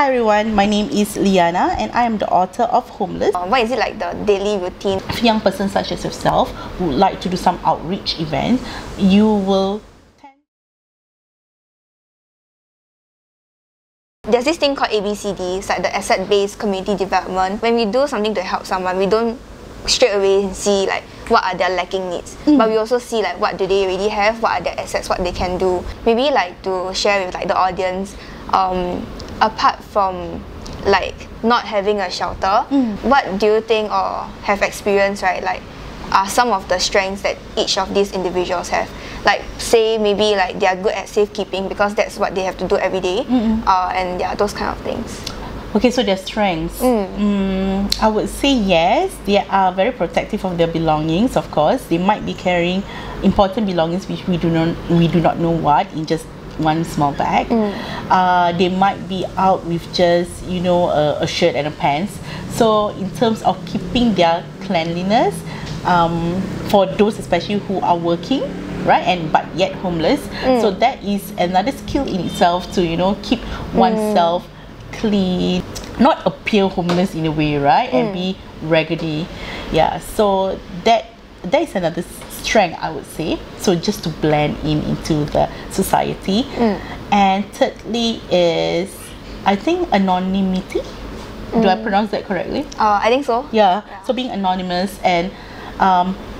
Hi everyone, my name is Liyana and I am the author of Homeless. What is it like the daily routine? If a young person such as yourself would like to do some outreach event, you will There's this thing called ABCD, it's like the asset-based community development. When we do something to help someone, we don't straight away see like what are their lacking needs, but we also see like what do they already have, what are their assets, what they can do. Maybe like to share with like the audience, apart from like not having a shelter, what do you think or have experienced, right, like are some of the strengths that each of these individuals have? Like say maybe like they are good at safekeeping because that's what they have to do every day, and yeah, those kind of things. Okay, so their strengths. I would say yes, they are very protective of their belongings. Of course, they might be carrying important belongings which we do not know what in just one small bag. They might be out with just a shirt and a pants. So in terms of keeping their cleanliness, for those especially who are working, right, and but yet homeless, so that is another skill in itself to keep oneself clean, not appear homeless in a way, right, and be raggedy. Yeah, so that is another strength, I would say. So just to blend into the society. And thirdly is, I think, anonymity. Do I pronounce that correctly? I think so. Yeah. So being anonymous and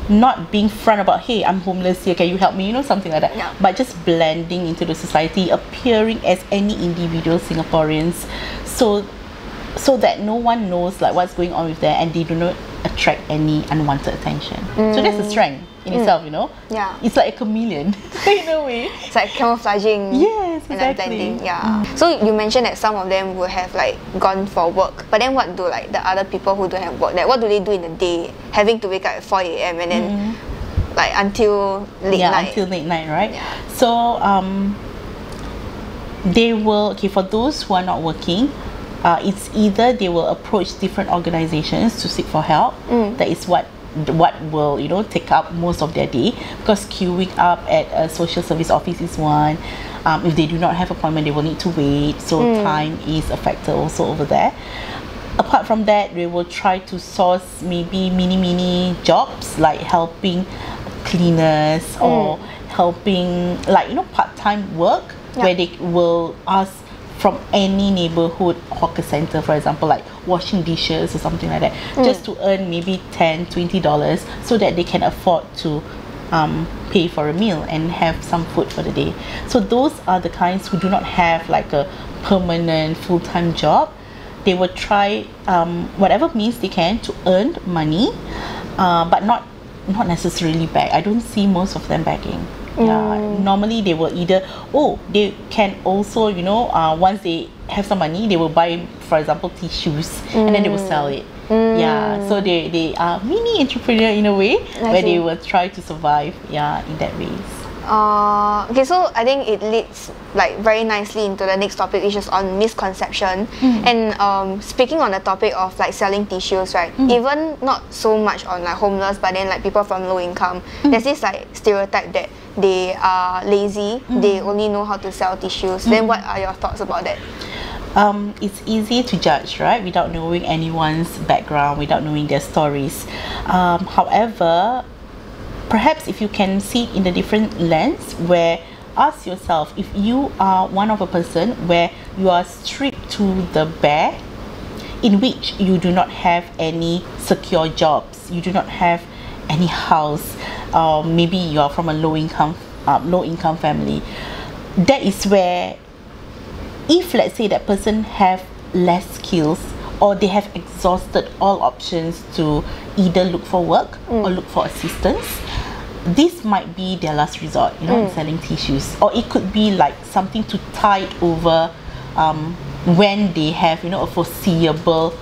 not being front about, hey, I'm homeless here, can you help me, something like that. Yeah. But just blending into the society, appearing as any individual Singaporeans, so that no one knows like what's going on with them and they do not attract any unwanted attention. So that's a strength in itself, Yeah. It's like a chameleon in a way. It's like camouflaging. Yes, and exactly. blending. Yeah. So you mentioned that some of them will have like gone for work, but then what do like the other people who don't have work? Like what do they do in the day, having to wake up at 4 a.m. and then like until late night? Until late night, right? Yeah. So they will, for those who are not working, it's either they will approach different organizations to seek for help. That is what will take up most of their day, because queuing up at a social service office is one. If they do not have appointment, they will need to wait, so time is a factor also over there. Apart from that, they will try to source maybe mini jobs like helping cleaners or helping like part-time work, where they will ask from any neighborhood hawker center, for example, like washing dishes or something like that, just to earn maybe $10-20 so that they can afford to pay for a meal and have some food for the day. So those are the kinds who do not have like a permanent full-time job. They will try whatever means they can to earn money, but not necessarily beg. I don't see most of them begging. Yeah, normally they will either, they can also, once they have some money, they will buy, for example, tissues, and then they will sell it. Yeah, so they are mini entrepreneur in a way, where they will try to survive, in that ways. Okay, so I think it leads like very nicely into the next topic, which is on misconception. And speaking on the topic of like selling tissues, right? Even not so much on like homeless, but then like people from low income, there's this like stereotype that they are lazy, they only know how to sell tissues. Then what are your thoughts about that? It's easy to judge, right, without knowing anyone's background, without knowing their stories. However, perhaps if you can see it in a different lens, where ask yourself, if you are one of a person where you are stripped to the bare, in which you do not have any secure jobs, you do not have any house, maybe you are from a low income family, that is where, if let's say that person have less skills, or they have exhausted all options to either look for work or look for assistance, this might be their last resort, in selling tissues. Or it could be like something to tide over when they have, a foreseeable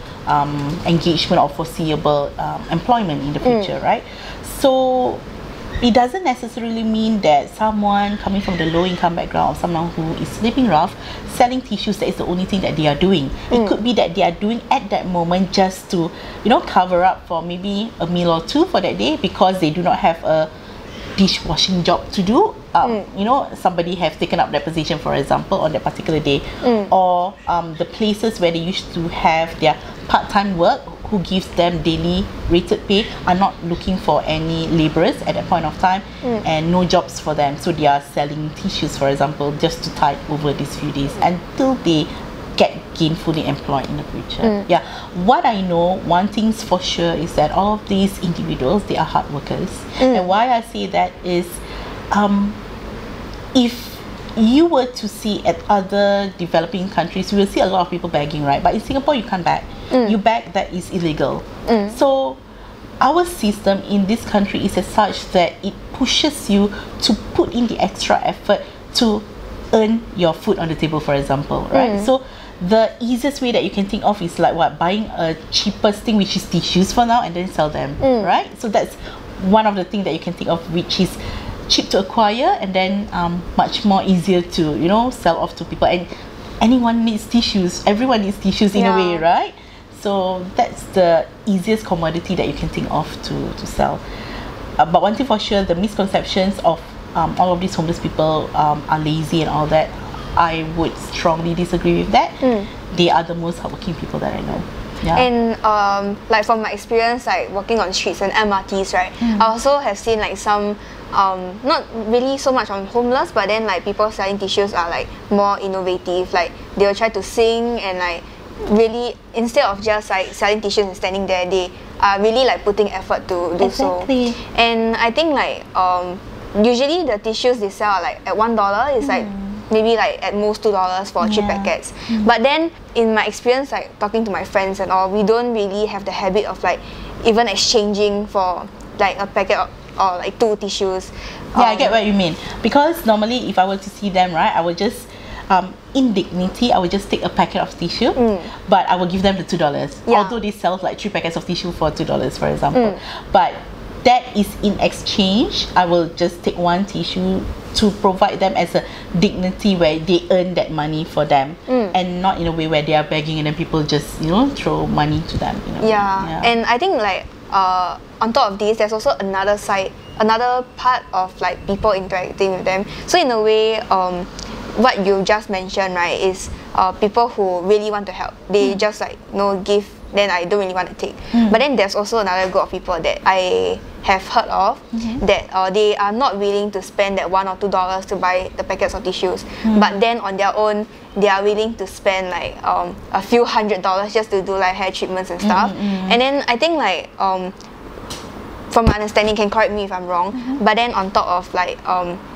engagement or foreseeable employment in the future, right? So it doesn't necessarily mean that someone coming from the low income background or someone who is sleeping rough, selling tissues, that is the only thing that they are doing. It could be that they are doing at that moment just to, cover up for maybe a meal or two for that day, because they do not have a dishwashing job to do, you know, somebody have taken up that position, for example, on that particular day, or the places where they used to have their part-time work, who gives them daily rated pay, are not looking for any labourers at that point of time, and no jobs for them, so they are selling tissues, for example, just to tide over these few days until they get gainfully employed in the future. Yeah, what I know, one thing's for sure is that all of these individuals, they are hard workers. And why I say that is, if you were to see at other developing countries, you will see a lot of people begging, right? But in Singapore, you can't beg. You beg, that is illegal. So our system in this country is as such that it pushes you to put in the extra effort to earn your food on the table, for example, right? So the easiest way that you can think of is like what, buying a cheapest thing, which is tissues for now, and then sell them, right? So that's one of the things that you can think of, which is cheap to acquire, and then much more easier to, you know, sell off to people. And anyone needs tissues, everyone needs tissues in a way, right? So that's the easiest commodity that you can think of to sell. But one thing for sure, the misconceptions of all of these homeless people are lazy and all that, I would strongly disagree with that. They are the most hardworking people that I know. Yeah. And like from my experience, like working on streets and MRTs, right, I also have seen like some not really so much on homeless, but then like people selling tissues are like more innovative. Like they will try to sing, and like really, instead of just like selling tissues and standing there, they are really like putting effort to do so. And I think like usually the tissues they sell are like at $1, it's like maybe like at most $2 for cheap packets. But then in my experience, like talking to my friends and all, we don't really have the habit of like even exchanging for like a packet or like 2 tissues. Yeah, I get what you mean. Because normally if I were to see them, right, I would just in dignity, I would just take a packet of tissue, but I will give them the $2. Although they sell like 3 packets of tissue for $2, for example. But that is in exchange, I will just take 1 tissue to provide them as a dignity where they earn that money for them, and not in a way where they are begging and then people just, you know, throw money to them. You know? And I think like on top of this, there's also another side, another part of like people interacting with them. So in a way, what you just mentioned, right, is people who really want to help. They just like, you know, give, then I don't really want to take. But then there's also another group of people that I have heard of that they are not willing to spend that $1 or $2 to buy the packets of tissues, but then on their own they are willing to spend like a few $100s just to do like hair treatments and stuff. And then I think like from my understanding, can correct me if I'm wrong, but then on top of like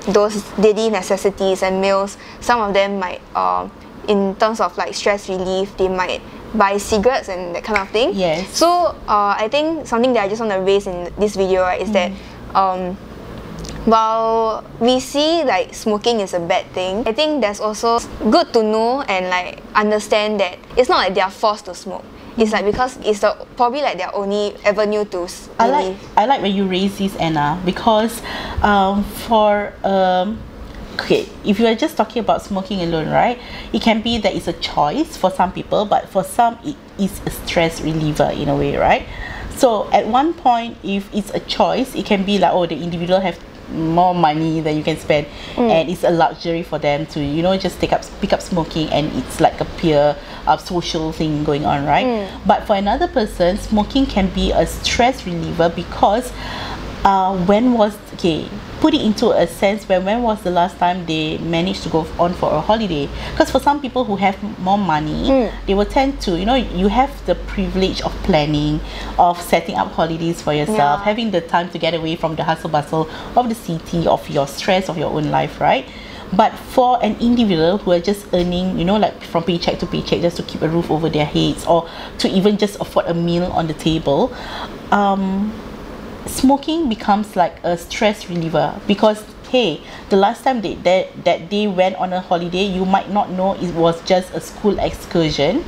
those daily necessities and meals, some of them might in terms of like stress relief, they might buy cigarettes and that kind of thing. So I think something that I just want to raise in this video, right, is that while we see like smoking is a bad thing, I think that's also good to know and like understand that it's not like they are forced to smoke. It's like because it's probably like their only avenue to live. I like when you raise this, Anna, because okay, if you are just talking about smoking alone, right, it can be that it's a choice for some people, but for some it is a stress reliever in a way, right? So at one point, if it's a choice, it can be like, oh, the individual have more money that you can spend, and it's a luxury for them to, you know, just pick up smoking, and it's like a peer social thing going on, right? But for another person, smoking can be a stress reliever because put it into a sense, when was the last time they managed to go on for a holiday? Because for some people who have more money, they will tend to, you know, you have the privilege of planning, of setting up holidays for yourself, having the time to get away from the hustle bustle of the city, of your stress of your own life, right? But for an individual who are just earning, you know, like from paycheck to paycheck just to keep a roof over their heads, or to even just afford a meal on the table, smoking becomes like a stress reliever. Because hey, the last time that they went on a holiday, you might not know it was just a school excursion,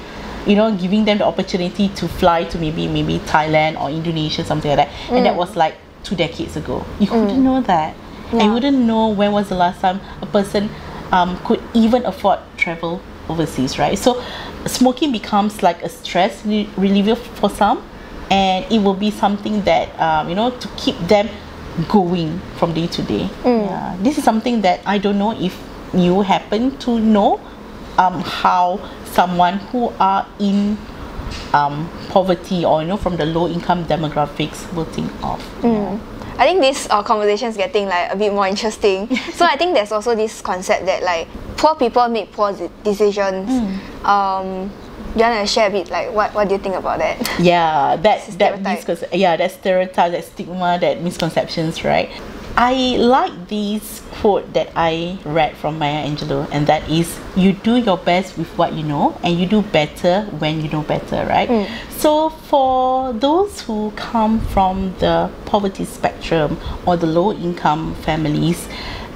you know, giving them the opportunity to fly to maybe Thailand or Indonesia, something like that, and that was like 2 decades ago. You couldn't know that. I wouldn't know when was the last time a person could even afford travel overseas, right? So smoking becomes like a stress reliever for some, and it will be something that you know, to keep them going from day to day. Yeah, this is something that I don't know if you happen to know how someone who are in poverty or from the low income demographics will think of. I think this conversation is getting like a bit more interesting. So I think there's also this concept that like poor people make poor decisions. Do you want to share a bit like what do you think about that? Yeah, that stereotype, that stigma, that misconceptions, right? I like this quote that I read from Maya Angelou, and that is, you do your best with what you know, and you do better when you know better, right? So for those who come from the poverty spectrum or the low income families,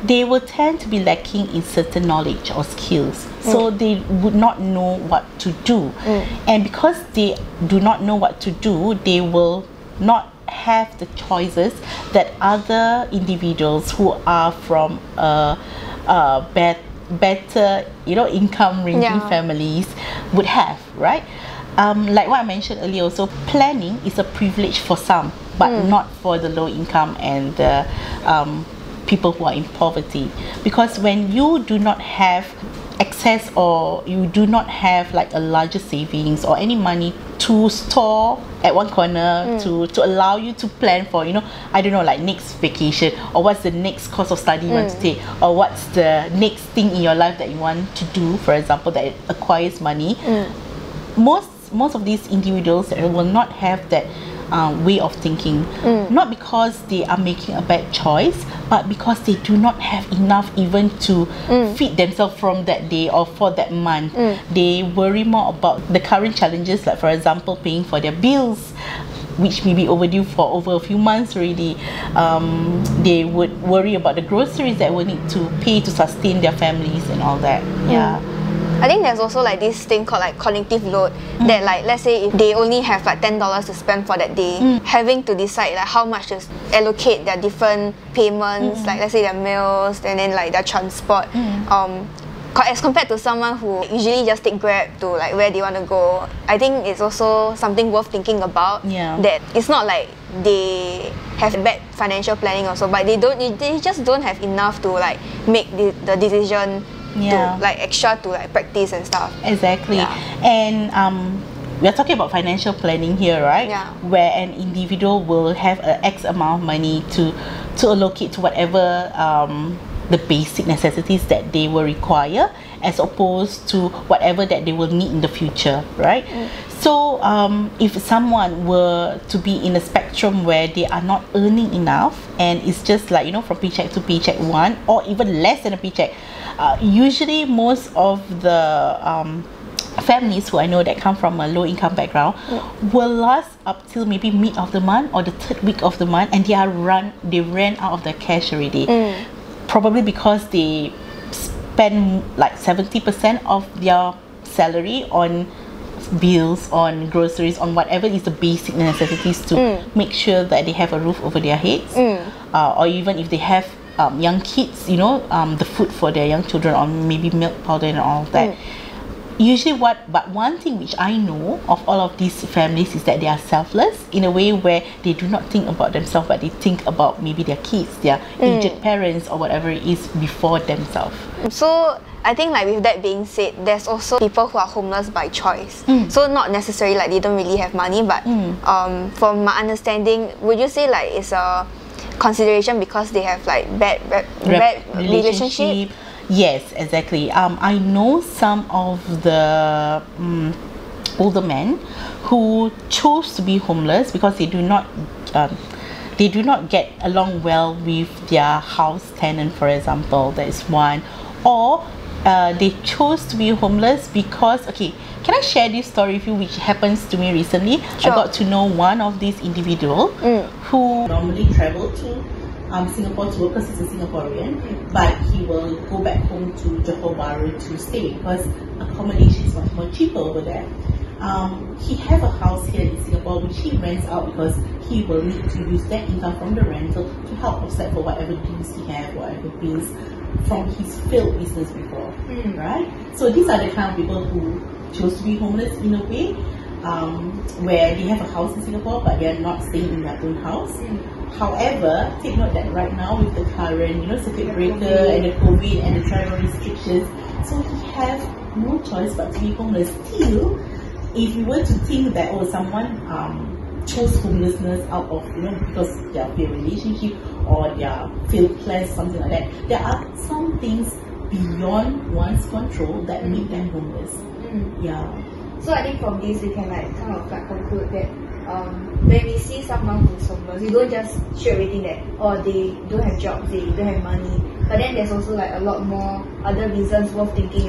they will tend to be lacking in certain knowledge or skills. So they would not know what to do. And because they do not know what to do, they will not have the choices that other individuals who are from better income ranging families would have, right? Like what I mentioned earlier, also planning is a privilege for some, but not for the low income and the people who are in poverty. Because when you do not have access, or you do not have like a larger savings or any money to store at one corner to allow you to plan for, I don't know, like next vacation, or what's the next course of study you want to take, or what's the next thing in your life that you want to do, for example, that acquires money. Most of these individuals will not have that way of thinking, not because they are making a bad choice, but because they do not have enough even to feed themselves from that day or for that month. They worry more about the current challenges, like for example paying for their bills, which may be overdue for over a few months already. They would worry about the groceries that will need to pay to sustain their families and all that. I think there's also like this thing called like cognitive load, that like, let's say if they only have like $10 to spend for that day, having to decide like how much to allocate their different payments, like let's say their meals and then like their transport, as compared to someone who usually just take Grab to like where they want to go. I think it's also something worth thinking about, that it's not like they have bad financial planning also, but they just don't have enough to like make the decision to like extra to like practice and stuff. Exactly. And we are talking about financial planning here, right? Where an individual will have an X amount of money to allocate to whatever the basic necessities that they will require, as opposed to whatever that they will need in the future, right? So if someone were to be in a spectrum where they are not earning enough, and it's just like from paycheck to paycheck one, or even less than a paycheck, usually most of the families who I know that come from a low income background will last up till maybe mid of the month or the third week of the month, and they ran out of their cash already. Probably because they spend like 70% of their salary on bills, on groceries, on whatever is the basic necessities to make sure that they have a roof over their heads, or even if they have young kids, the food for their young children, or maybe milk powder and all that. Usually but one thing which I know of all of these families is that they are selfless in a way where they do not think about themselves, but they think about maybe their kids, their aged parents, or whatever it is before themselves. So I think like with that being said, there's also people who are homeless by choice. So not necessarily like they don't really have money, but from my understanding, would you say like it's a consideration because they have like bad relationship? Yes, exactly. I know some of the older men who chose to be homeless because they do not get along well with their house tenant, for example. That is one. Or they chose to be homeless because, okay, can I share this story with you, which happens to me recently? Sure. I got to know one of these individuals who normally travel to Singapore to work because he's a Singaporean, but he will go back home to Johor Bahru to stay because accommodation is much more cheaper over there. He have a house here in Singapore which he rents out because he will need to use that income from the rental to help offset for whatever dues he have, whatever bills from his failed business before, right? So these are the kind of people who chose to be homeless in a way, where they have a house in Singapore but they are not staying in their own house. However, take note that right now with the current, circuit breaker and the COVID and the travel restrictions, so we have no choice but to be homeless. Still, if you were to think that someone chose homelessness out of because their failed relationship or their failed plans, something like that, there are some things beyond one's control that make them homeless. Yeah. So I think from this we can kind of conclude that when we see someone who's homeless, we don't just straight away think that they don't have jobs, they don't have money. But then there's also a lot more other reasons worth thinking.